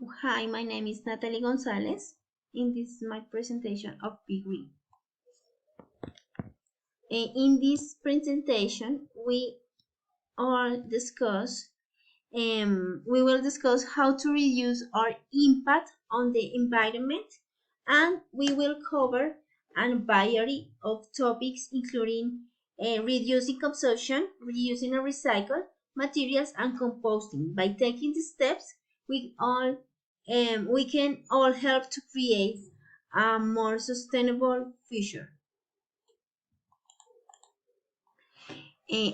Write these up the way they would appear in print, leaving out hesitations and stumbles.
Hi, my name is Nataly Gonzalez, and this is my presentation of Big Green. In this presentation, we will discuss how to reduce our impact on the environment, and we will cover a variety of topics, including reducing consumption, reusing and recycle materials, and composting. By taking these steps, we can all help to create a more sustainable future.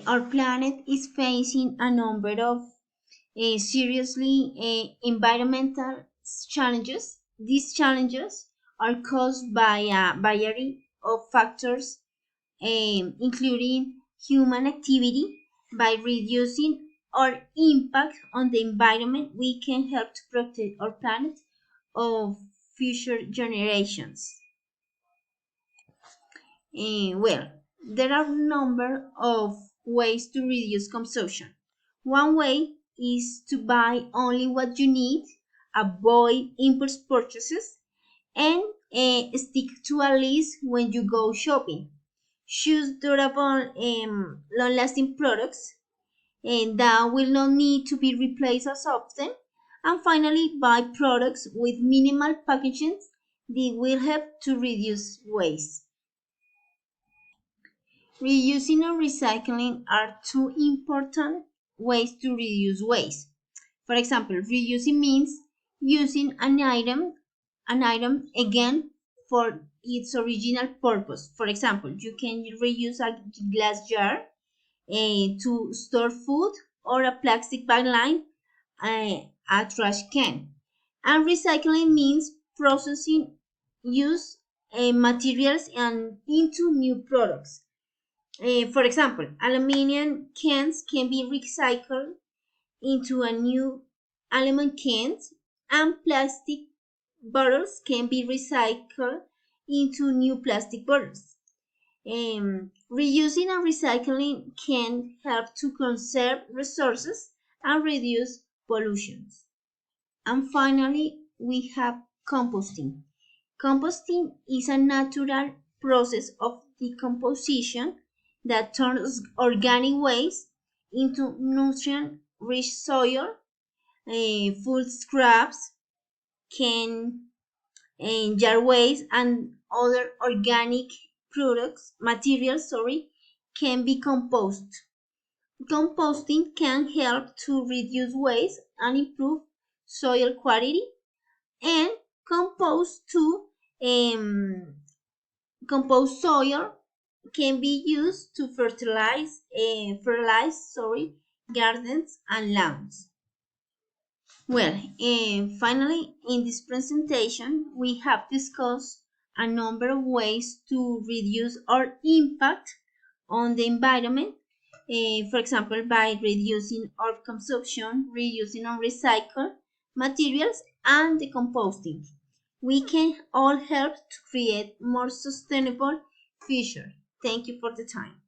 Our planet is facing a number of seriously environmental challenges. These challenges are caused by a variety of factors, including human activity. By reducing our impact on the environment, we can help to protect our planet of future generations. Well, there are a number of ways to reduce consumption. One way is to buy only what you need, avoid impulse purchases, and stick to a list when you go shopping. Choose durable, long-lasting products and that will not need to be replaced as often. And finally, buy products with minimal packaging. They will help to reduce waste. Reusing and recycling are two important ways to reduce waste. For example, reusing means using an item again for its original purpose. For example, you can reuse a glass jar to store food, or a plastic bag line, a trash can. And recycling means processing used materials and into new products. For example, aluminum cans can be recycled into a new aluminum cans, and plastic bottles can be recycled into new plastic bottles. Reusing and recycling can help to conserve resources and reduce pollution. And finally, we have composting. Composting is a natural process of decomposition that turns organic waste into nutrient-rich soil. Food scraps, can and jar waste, and other organic materials, can be composted. Composting can help to reduce waste and improve soil quality, and compost to compost soil can be used to fertilize gardens and lawns. Well, finally, in this presentation, we have discussed a number of ways to reduce our impact on the environment. For example, by reducing our consumption, reducing and recycled materials, and decomposting. We can all help to create more sustainable future. Thank you for the time.